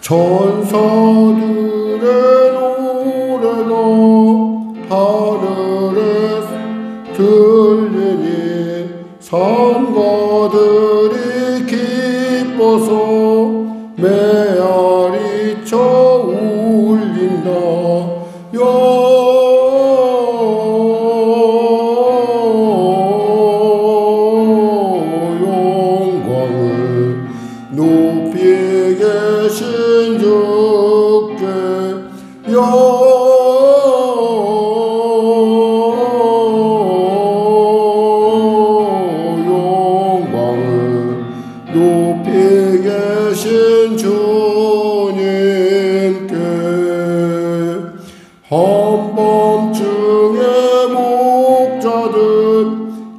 천사들의 노래가 하늘에 들리니 산과들이 기뻐서 메아리쳐 울린다. 영광을 높이 계신 주께 영광을 높이 계신 주님께 한밤중에 목자들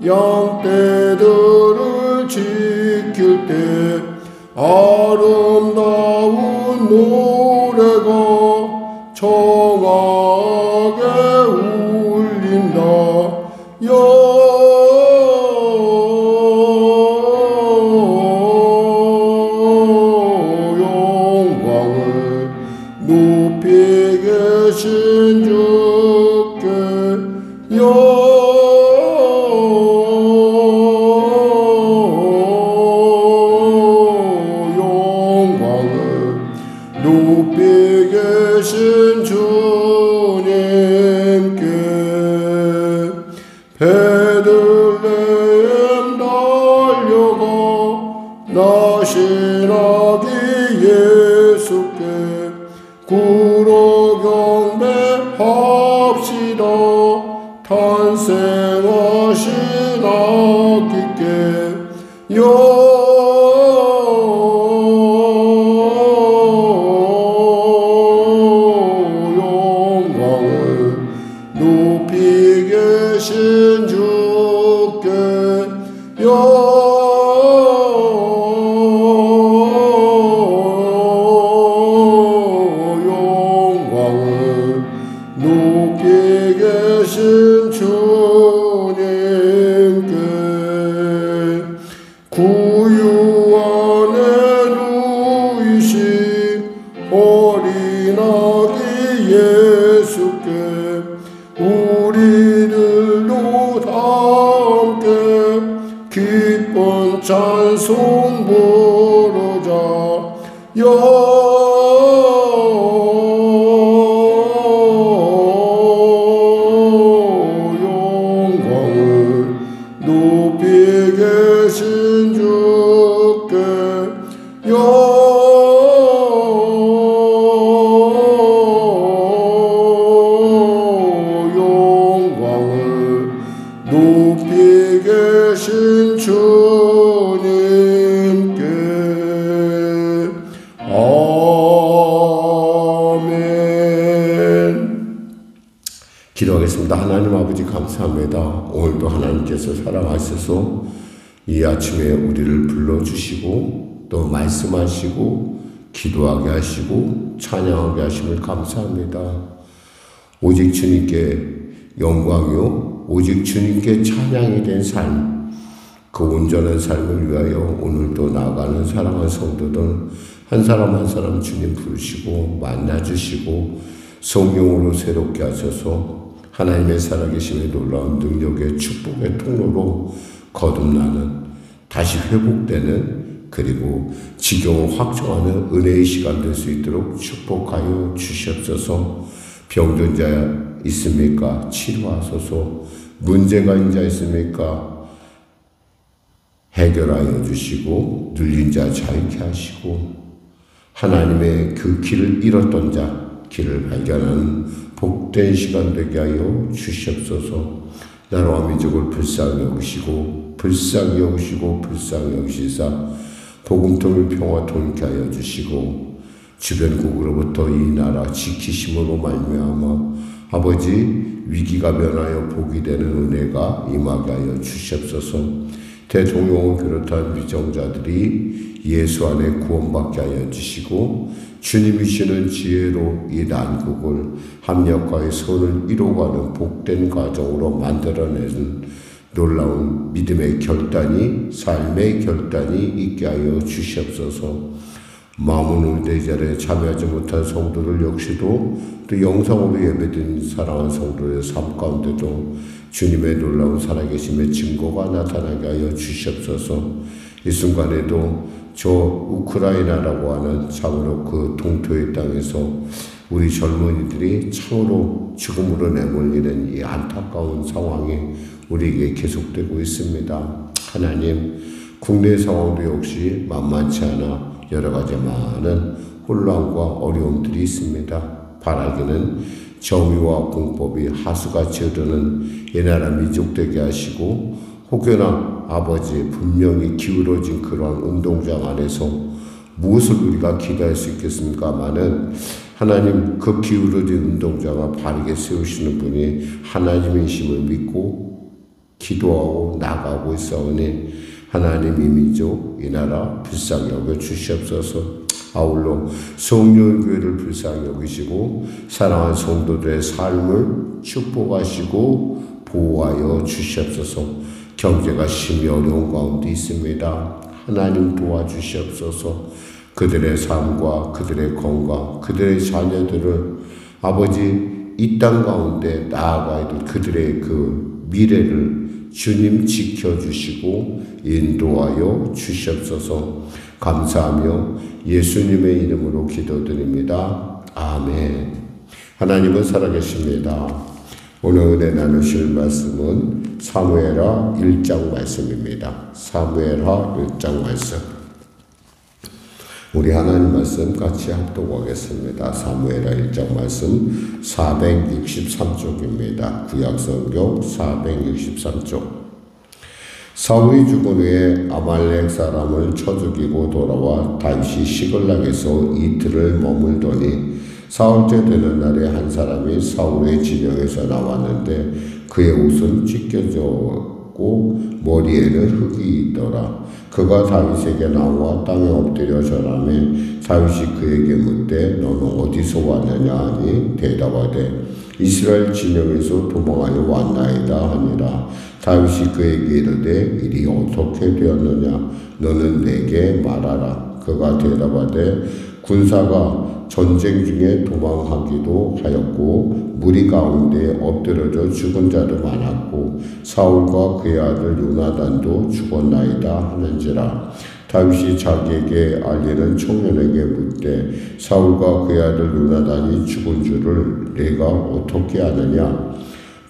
양떼들을 지킬 때 아름다운 노래가 청하게 울린다. 영광을 높이 계신 주께 영광을 높이 계신 주님께 베들레헴 달려가 나시나기 예수께 구로 경배합시다. 탄생하신 아기께 영광을 높이 계신 주께 영광을 높이 계신 주님께 구유하네 누이신 어린아기 예수께 우리들도 다 함께 기쁜 찬송 부르자. 영광을 높이 계신 주께 영광을 높이 계신 주님께 아멘. 기도하겠습니다. 하나님 아버지 감사합니다. 오늘도 하나님께서 사랑하셔서 이 아침에 우리를 불러주시고 또 말씀하시고 기도하게 하시고 찬양하게 하심을 감사합니다. 오직 주님께 영광이요 오직 주님께 찬양이 된 삶, 그 온전한 삶을 위하여 오늘도 나아가는 사랑하는 성도들 한 사람 한 사람 주님 부르시고 만나주시고 성령으로 새롭게 하셔서 하나님의 살아계심의 놀라운 능력의 축복의 통로로 거듭나는 다시 회복되는 그리고 지경을 확정하는 은혜의 시간 될 수 있도록 축복하여 주시옵소서. 병든 자 있습니까? 치료하소서. 문제가 있는 자 있습니까? 해결하여 주시고 눌린 자 자유케 하시고 하나님의 그 길을 잃었던 자 길을 발견하는 복된 시간 되게 하여 주시옵소서. 나라와 민족을 불쌍히 여기시고 불쌍히 여기시고 불쌍히 여기시사 복음통일 평화 통일케 하여 주시고 주변국으로부터 이 나라 지키심으로 말미암아 아버지 위기가 변하여 복이 되는 은혜가 임하게 하여 주시옵소서. 대통령을 비롯한 위정자들이 예수 안에 구원받게 하여 주시고 주님이시는 지혜로 이 난국을 합력하여 선을 이루어가는 복된 과정으로 만들어내는 놀라운 믿음의 결단이 삶의 결단이 있게 하여 주시옵소서. 마문 대절에 참여하지 못한 성도들 역시도 또 영상으로 예배드린 사랑하는 성도의 삶 가운데도 주님의 놀라운 살아계심의 증거가 나타나게 하여 주시옵소서. 이 순간에도 저 우크라이나라고 하는 참으로 그 동토의 땅에서 우리 젊은이들이 참으로 죽음으로 내몰리는 이 안타까운 상황이 우리에게 계속되고 있습니다. 하나님, 국내 상황도 역시 만만치 않아 여러 가지 많은 혼란과 어려움들이 있습니다. 바라기는 정의와 공법이 하수같이 흐르는 이 나라 민족되게 하시고 혹여나 아버지 분명히 기울어진 그런 운동장 안에서 무엇을 우리가 기대할 수 있겠습니까마는 하나님 그 기울어진 운동장을 바르게 세우시는 분이 하나님이심을 믿고 기도하고 나가고 있사오니 하나님 이 민족 이 나라 불쌍히 여겨 주시옵소서. 아울러 성령교회를 불쌍히 여기시고 사랑하는 성도들의 삶을 축복하시고 보호하여 주시옵소서. 경제가 심히 어려운 가운데 있습니다. 하나님 도와주시옵소서. 그들의 삶과 그들의 건강, 그들의 자녀들을 아버지 이 땅 가운데 나아가야 될 그들의 그 미래를 주님 지켜주시고 인도하여 주시옵소서. 감사하며 예수님의 이름으로 기도드립니다. 아멘. 하나님은 살아계십니다. 오늘 은혜 나누실 말씀은 사무엘하 1장 말씀입니다. 사무엘하 1장 말씀. 우리 하나님 말씀 같이 합독하겠습니다. 사무엘하 1장 말씀 463쪽입니다. 구약성경 463쪽. 사울이 죽은 후에 아말렉 사람을 쳐 죽이고 돌아와 다윗이 시글락에서 이틀을 머물더니 사흘째 되는 날에 한 사람이 사울의 진영에서 나왔는데 그의 옷은 찢겨졌고 머리에는 흙이 있더라. 그가 다윗에게 나와 땅에 엎드려 절하매 다윗이 그에게 묻되 너는 어디서 왔느냐 하니 대답하되 이스라엘 진영에서 도망하여 왔나이다 하니라. 다윗이 그에게 이르되 일이 어떻게 되었느냐 너는 내게 말하라. 그가 대답하되 군사가 전쟁 중에 도망하기도 하였고 무리 가운데 엎드려져 죽은 자도 많았고 사울과 그의 아들 요나단도 죽었나이다 하는지라. 다윗이 자기에게 알리는 청년에게 묻되 사울과 그의 아들 요나단이 죽은 줄을 내가 어떻게 아느냐.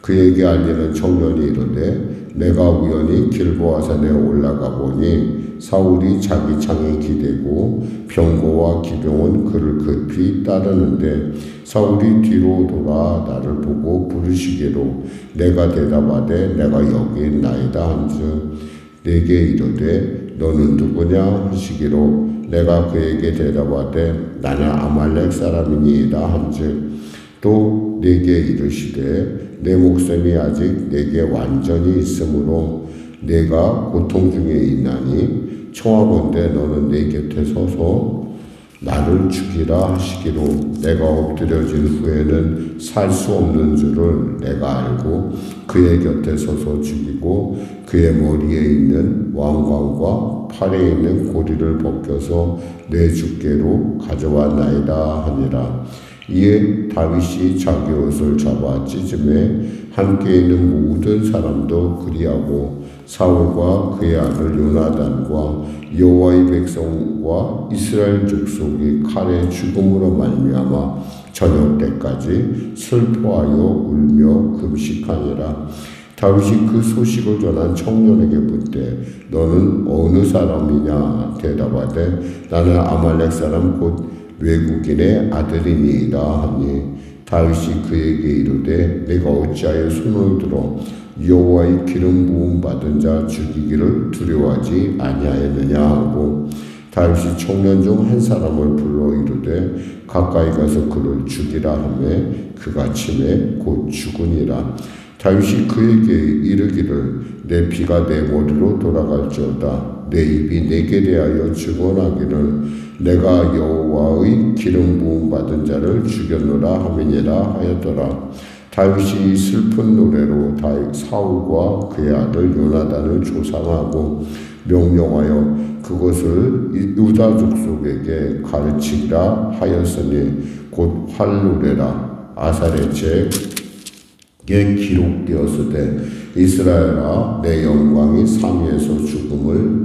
그에게 알리는 청년이 이르되 내가 우연히 길보아산에 올라가 보니 사울이 자기 창에 기대고 병거와 기병은 그를 급히 따르는데 사울이 뒤로 돌아 나를 보고 부르시기로 내가 대답하되 내가 여기 있나이다 한즉 내게 이르되 너는 누구냐 하시기로 내가 그에게 대답하되 나는 아말렉 사람이니이다 한즉 또 내게 이르시되 내 목숨이 아직 내게 완전히 있으므로 내가 고통 중에 있나니 청하건대 너는 내 곁에 서서 나를 죽이라 하시기로 내가 엎드려진 후에는 살 수 없는 줄을 내가 알고 그의 곁에 서서 죽이고 그의 머리에 있는 왕관과 팔에 있는 고리를 벗겨서 내 주께로 가져왔나이다 하니라. 이에 다윗이 자기 옷을 잡아 찢음에 함께 있는 모든 사람도 그리하고 사울과 그의 아들 요나단과 여호와의 백성과 이스라엘 족속이 칼의 죽음으로 말미암아 저녁 때까지 슬퍼하여 울며 금식하니라. 다윗이 그 소식을 전한 청년에게 묻되 너는 어느 사람이냐 대답하되 나는 아말렉 사람 곧 외국인의 아들이니이다 하니 다윗이 그에게 이르되 내가 어찌하여 손을 들어 여호와의 기름 부음 받은 자 죽이기를 두려워하지 아니하였느냐 하고 다윗이 청년 중 한 사람을 불러 이르되 가까이 가서 그를 죽이라 하매 그가 치매 곧 죽으니라. 다윗이 그에게 이르기를 내 피가 내 머리로 돌아갈지어다. 내 입이 내게 대하여 증언하기를 내가 여호와의 기름 부음 받은 자를 죽였노라 하미니라 하였더라. 다윗이 슬픈 노래로 사울과 그의 아들 요나단을 조상하고 명령하여 그것을 유다 족속에게 가르치라 하였으니 곧 활루레라 아살의 책에 기록되었으되 이스라엘아 내 영광이 삼위에서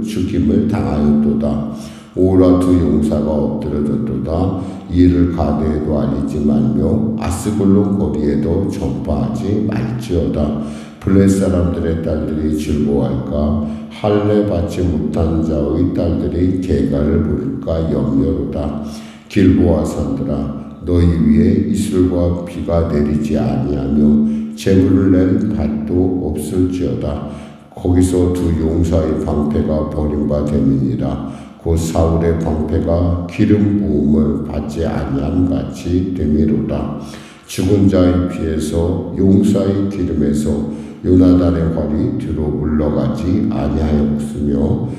죽임을 당하였도다. 오라 두 용사가 엎드려졌도다. 이를 가드에도 알리지 말며 아스글론 거리에도 전파하지 말지어다. 블레 사람들의 딸들이 즐거워할까? 할례 받지 못한 자의 딸들이 개가를 부릴까 염려로다. 길보아 산들아 너희 위에 이슬과 비가 내리지 아니하며 재물을 낼 밭도 없을지어다. 거기서 두 용사의 방패가 버림바 됨이니라. 곧 사울의 방패가 기름 부음을 받지 아니함 같이 됨이로다. 죽은 자의 피에서 용사의 기름에서 요나단의 활이 뒤로 물러가지 아니하였으며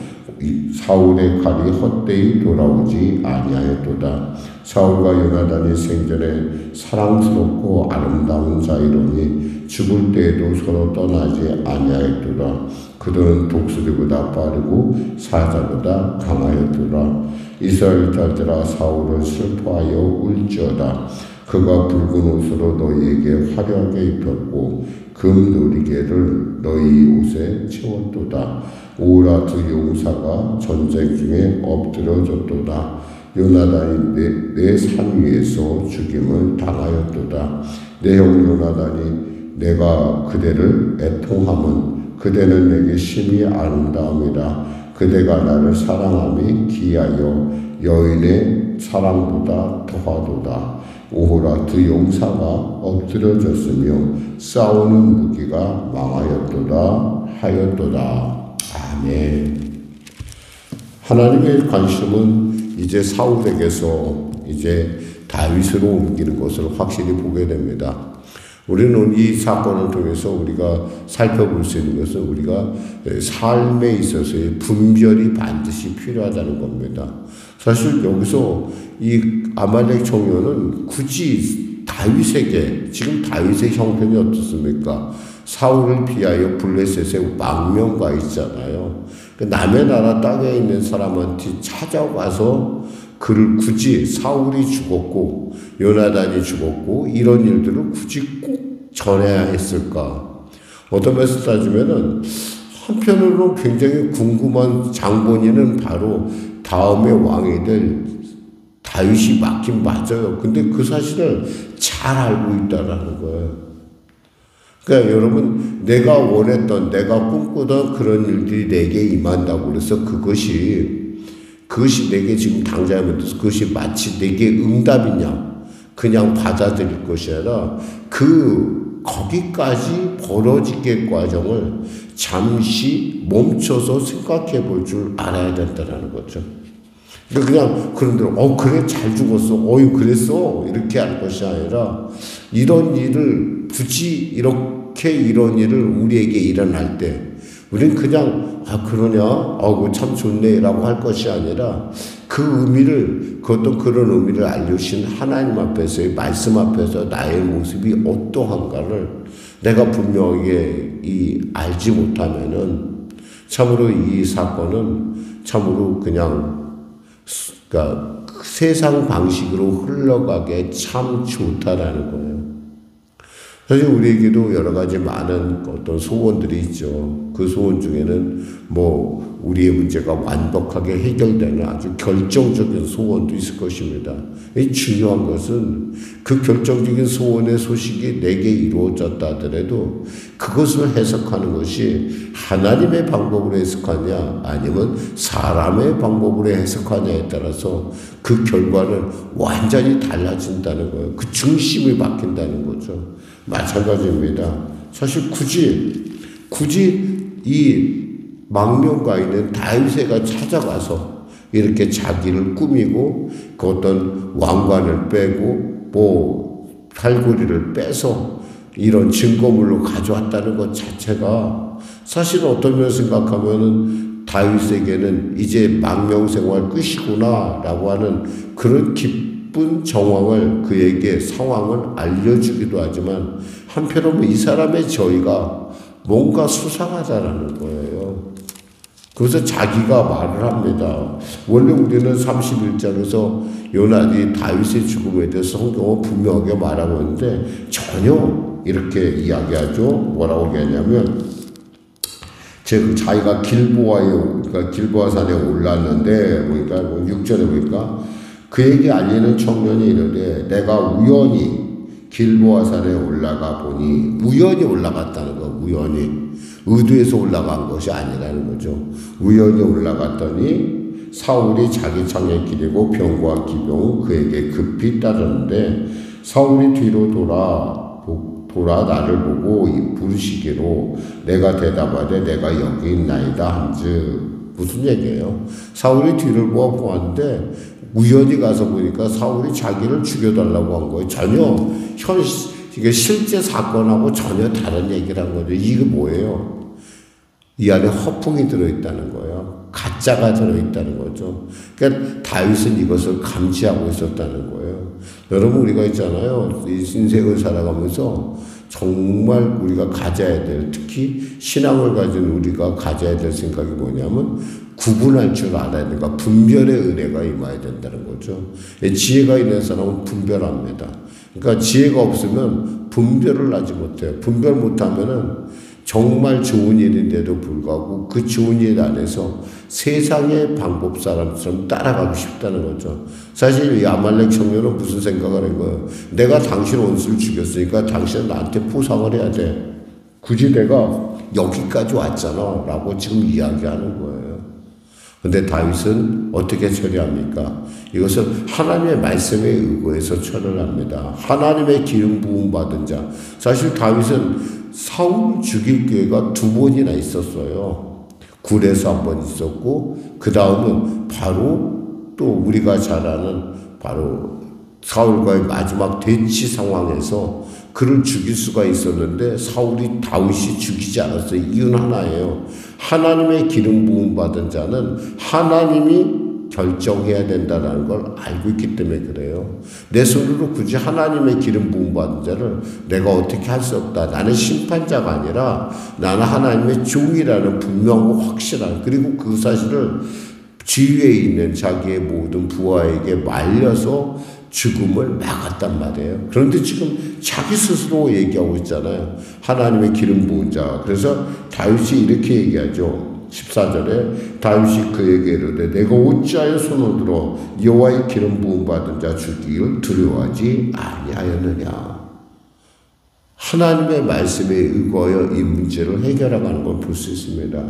사울의 칼이 헛되이 돌아오지 아니하였도다. 사울과 요나단이 생전에 사랑스럽고 아름다운 자이로니 죽을 때에도 서로 떠나지 아니하였도다. 그들은 독수리보다 빠르고 사자보다 강하였도다. 이스라엘 딸들아 사울을 슬퍼하여 울지어다. 그가 붉은 옷으로 너희에게 화려하게 입혔고 금 놀이개를 너희 옷에 채웠도다. 오라 두 용사가 전쟁 중에 엎드려졌도다. 요나단이 내 산 위에서 죽임을 당하였도다. 내 형 요나단이 내가 그대를 애통함은 그대는 내게 심히 아름다움이라. 그대가 나를 사랑함이 기하여 여인의 사랑보다 더하도다. 오호라 두 용사가 엎드려졌으며 싸우는 무기가 망하였도다 하였도다. 아멘. 하나님의 관심은 이제 사울에게서 이제 다윗으로 옮기는 것을 확실히 보게 됩니다. 우리는 이 사건을 통해서 우리가 살펴볼 수 있는 것은 우리가 삶에 있어서의 분별이 반드시 필요하다는 겁니다. 사실 여기서 이 아말렉 청년은 굳이 다윗에게, 지금 다윗의 형편이 어떻습니까? 사울을 피하여 블레셋에 망명가 있잖아요. 남의 나라 땅에 있는 사람한테 찾아가서 그를 굳이 사울이 죽었고 요나단이 죽었고 이런 일들을 굳이 꼭 전해야 했을까? 어떤 면에서 따지면은 한편으로 굉장히 궁금한 장본인은 바로 다음의 왕이 될 다윗이 맞긴 맞아요. 근데 그 사실을 잘 알고 있다라는 거예요. 그러니까 여러분, 내가 원했던, 내가 꿈꾸던 그런 일들이 내게 임한다고 그래서 그것이 내게 지금 당장에 그것이 마치 내게 응답이냐, 그냥 받아들일 것이 아니라 거기까지 벌어지게 과정을 잠시 멈춰서 생각해 볼 줄 알아야 된다는 거죠. 그냥 그런 대로 그래 잘 죽었어 그랬어 이렇게 할 것이 아니라 이런 일을 굳이 이런 일을 우리에게 일어날 때 우리는 그냥 그러냐 참 좋네라고 할 것이 아니라 그 의미를 어떤 그런 의미를 알려주신 하나님 앞에서의 말씀 앞에서 나의 모습이 어떠한가를 내가 분명하게 알지 못하면은 참으로 이 사건은 참으로 그러니까 세상 방식으로 흘러가게 참 좋다라는 거예요. 사실 우리에게도 여러 가지 많은 어떤 소원들이 있죠. 그 소원 중에는 우리의 문제가 완벽하게 해결되는 아주 결정적인 소원도 있을 것입니다. 이 중요한 것은 그 결정적인 소원의 소식이 내게 이루어졌다 하더라도 그것을 해석하는 것이 하나님의 방법으로 해석하냐 아니면 사람의 방법으로 해석하냐에 따라서 그 결과는 완전히 달라진다는 거예요. 그 중심이 바뀐다는 거죠. 마찬가지입니다. 사실 굳이 이 망명가 있는 다윗에게 찾아가서 이렇게 자기를 꾸미고 그 어떤 왕관을 빼고 팔걸이를 빼서 이런 증거물로 가져왔다는 것 자체가 사실 어떤 면에서 생각하면은 다윗에게는 이제 망명 생활 끝이구나라고 하는 그런 기쁜 정황을 그에게 상황을 알려주기도 하지만 한편으로는 이 사람의 저희가 뭔가 수상하다라는 거예요. 그래서 자기가 말을 합니다. 원래 우리는 31장에서 요나단이 다윗의 죽음에 대해서 성경은 분명하게 말하고 있는데 전혀 이렇게 이야기하죠. 뭐라고 얘기하냐면 자기가 길보아 산에 올랐는데 보니까 6절에 보니까 그에게 알리는 청년이 이르되 내가 우연히 길보아 산에 올라가 보니 우연히 올라갔다는 거 우연히 의도해서 올라간 것이 아니라는 거죠. 우연히 올라갔더니 사울이 자기 창에 기대고 병과 기병 그에게 급히 따르는데 사울이 뒤로 돌아 나를 보고 부르시기로 내가 대답하되 내가 여기 있나이다 한즉 무슨 얘기예요? 사울이 뒤를 보았는데 우연히 가서 보니까 사울이 자기를 죽여달라고 한 거예요. 전혀 이게 실제 사건하고 전혀 다른 얘기를 한 거죠. 이게 뭐예요? 이 안에 허풍이 들어있다는 거예요. 가짜가 들어있다는 거죠. 그러니까 다윗은 이것을 감지하고 있었다는 거예요. 여러분 우리가 있잖아요. 이 인생을 살아가면서 정말 우리가 가져야 될 특히 신앙을 가진 우리가 가져야 될 생각이 뭐냐면 구분할 줄 알아야 되니까 분별의 은혜가 임해야 된다는 거죠. 지혜가 있는 사람은 분별합니다. 그러니까 지혜가 없으면 분별을 하지 못해요. 분별 못하면은 정말 좋은 일인데도 불구하고 그 좋은 일 안에서 세상의 방법 사람처럼 따라가고 싶다는 거죠. 사실 이 아말렉 청년은 무슨 생각을 한 거예요? 내가 당신 원수를 죽였으니까 당신은 나한테 포상을 해야 돼. 굳이 내가 여기까지 왔잖아 라고 지금 이야기하는 거예요. 근데 다윗은 어떻게 처리합니까? 이것을 하나님의 말씀에 의거해서 처리를 합니다. 하나님의 기름 부음 받은 자. 사실 다윗은 사울 죽일 기회가 2번이나 있었어요. 굴에서 한 번 있었고 그 다음은 바로 또 우리가 잘 아는 바로 사울과의 마지막 대치 상황에서 그를 죽일 수가 있었는데 사울이 다윗이 죽이지 않았어요. 이유는 하나예요. 하나님의 기름 부음 받은 자는 하나님이 결정해야 된다는 걸 알고 있기 때문에 그래요. 내 손으로 굳이 하나님의 기름 부음 받은 자를 내가 어떻게 할 수 없다. 나는 심판자가 아니라 나는 하나님의 종이라는 분명하고 확실한 그리고 그 사실을 지위에 있는 자기의 모든 부하에게 말려서 죽음을 막았단 말이에요. 그런데 지금 자기 스스로 얘기하고 있잖아요. 하나님의 기름 부은 자. 그래서 다윗이 이렇게 얘기하죠. 14절에 다윗이 그에게 이르되 내가 어찌하여 손을 들어 여호와의 기름 부음 받은 자 죽이기를 두려워하지 아니하였느냐. 하나님의 말씀에 의거하여 이 문제를 해결하는 걸 볼 수 있습니다.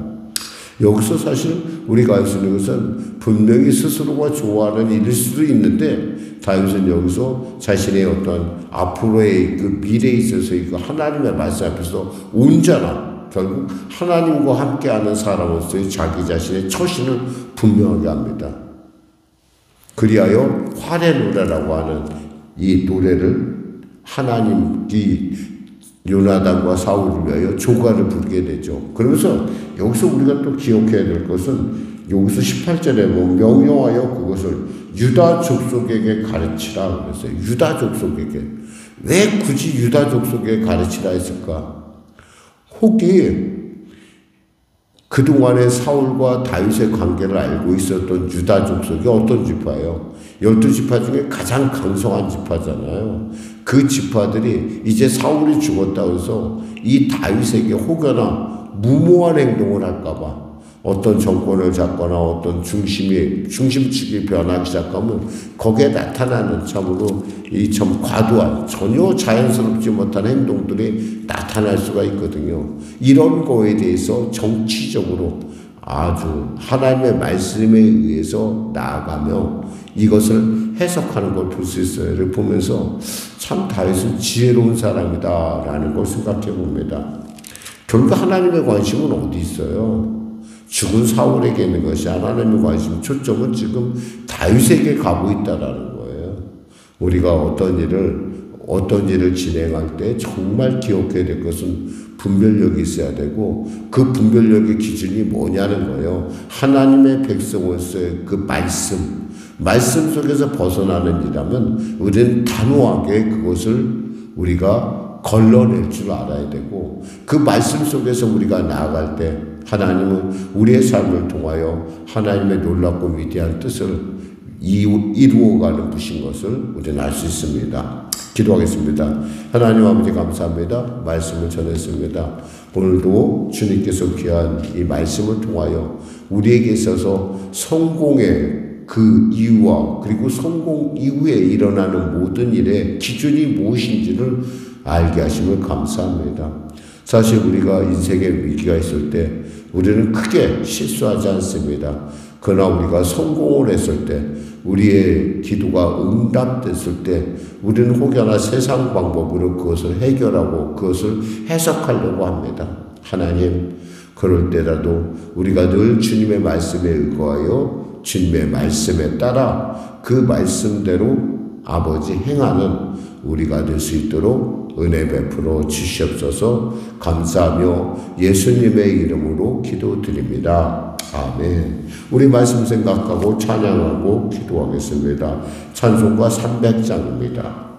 여기서 사실 우리가 알 수 있는 것은 분명히 스스로가 좋아하는 일일 수도 있는데 다윗은 여기서 자신의 어떤 앞으로의 그 미래에 있어서의 그 하나님의 말씀 앞에서 온전한 결국 하나님과 함께하는 사람으로서의 자기 자신의 처신을 분명하게 합니다. 그리하여 활의 노래라고 하는 이 노래를 하나님이 요나단과 사울을 위하여 조가를 부르게 되죠. 그러면서 여기서 우리가 또 기억해야 될 것은 여기서 18절에 보면 명령하여 그것을 유다 족속에게 가르치라 그랬어요. 유다 족속에게. 왜 굳이 유다 족속에게 가르치라 했을까? 혹이 그동안에 사울과 다윗의 관계를 알고 있었던 유다 족속이 어떤 지파예요? 12지파 중에 가장 강성한 지파잖아요. 그 지파들이 이제 사울이 죽었다고 해서 이 다윗에게 혹여나 무모한 행동을 할까봐 어떤 정권을 잡거나 어떤 중심축이 변하기 시작하면 거기에 나타나는 참으로 이 참 과도한 전혀 자연스럽지 못한 행동들이 나타날 수가 있거든요. 이런 거에 대해서 정치적으로 아주 하나님의 말씀에 의해서 나아가며 이것을 해석하는 걸 볼 수 있어요. 이를 보면서 참 다윗은 지혜로운 사람이다라는 걸 생각해 봅니다. 결국 하나님의 관심은 어디 있어요? 죽은 사울에게 있는 것이 하나님의 관심, 초점은 지금 다윗에게 가고 있다라는 거예요. 우리가 어떤 일을 진행할 때 정말 기억해야 될 것은 분별력이 있어야 되고 그 분별력의 기준이 뭐냐는 거예요. 하나님의 백성으로서의 그 말씀 속에서 벗어나는 일이라면 우리는 단호하게 그것을 우리가 걸러낼 줄 알아야 되고 그 말씀 속에서 우리가 나아갈 때 하나님은 우리의 삶을 통하여 하나님의 놀랍고 위대한 뜻을 이루어가는 분이신 것을 우리는 알 수 있습니다. 기도하겠습니다. 하나님 아버지 감사합니다. 말씀을 전했습니다. 오늘도 주님께서 귀한 이 말씀을 통하여 우리에게 있어서 성공의 그 이유와 그리고 성공 이후에 일어나는 모든 일의 기준이 무엇인지를 알게 하심을 감사합니다. 사실 우리가 인생의 위기가 있을 때 우리는 크게 실수하지 않습니다. 그러나 우리가 성공을 했을 때, 우리의 기도가 응답됐을 때 우리는 혹여나 세상 방법으로 그것을 해결하고 그것을 해석하려고 합니다. 하나님, 그럴 때라도 우리가 늘 주님의 말씀에 의거하여 주님의 말씀에 따라 그 말씀대로 아버지 행하는 우리가 될 수 있도록 은혜 베풀어 주시옵소서. 감사하며 예수님의 이름으로 기도드립니다. 아멘. 우리 말씀 생각하고 찬양하고 기도하겠습니다. 찬송가 300장입니다.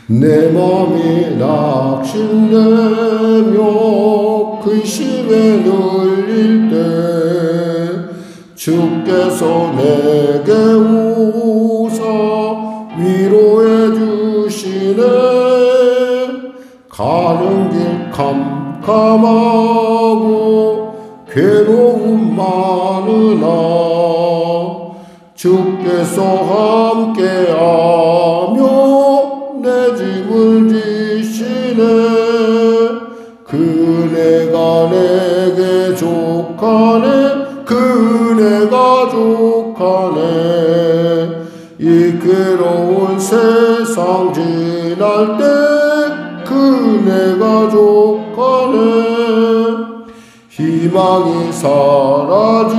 내 맘이 낙심되며 근심에 눌릴 때 주께서 내게 오사 위로해 주시네. 가는 길 캄캄하고 괴로움 많으나 주께서 함께하며 내 짐을 지시네. 그네가 내게 족하네. 그네가 족하네. 이 괴로운 세상 지날 때 그네가 족하네. 희망이 사라지고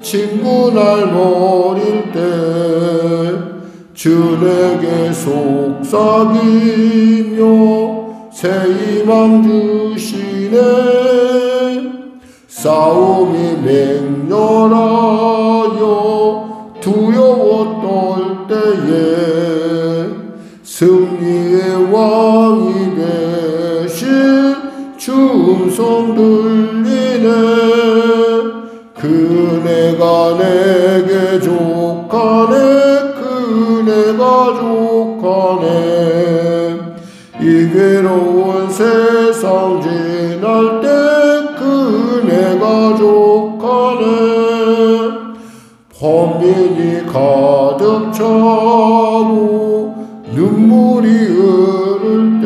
친구 날 버릴 때 주 내게 속삭이며 새 희망 주시네. 싸움이 맹렬하여 두려워 떨 때에 승리의 왕이 되신 주 음성 들리네. 그네가 내게 족하네. 그네가 족하네. 이 괴로운 세상 지날 때 그네가 족하네. 범인이 가득 차고 눈물이 흐를 때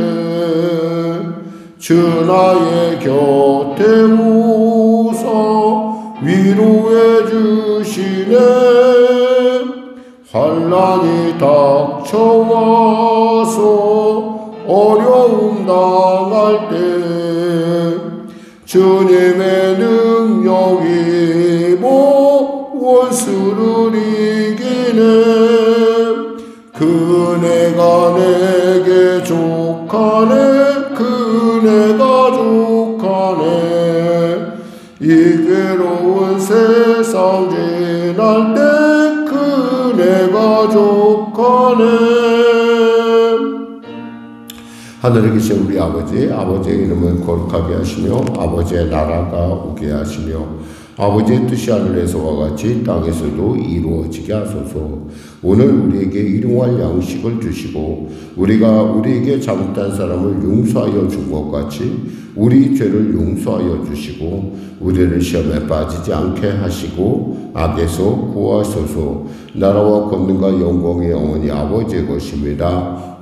주 나의 곁에 오서 위로해 주시네. 환난이 닥쳐와서 어려움 당할 때 주님의 능력이 원수를 이기네. 그네가 내게 족하네. 그네가 족하네. 이 괴로운 세상 지날 때 그네가 족하네. 하늘에 계신 우리 아버지, 아버지의 이름을 거룩하게 하시며 아버지의 나라가 오게 하시며 아버지의 뜻이 하늘에서와 같이 땅에서도 이루어지게 하소서. 오늘 우리에게 일용할 양식을 주시고 우리가 우리에게 잘못한 사람을 용서하여 준 것 같이 우리 죄를 용서하여 주시고 우리를 시험에 빠지지 않게 하시고 악에서 구하소서. 나라와 권능과 영광이 영원히 아버지의 것입니다.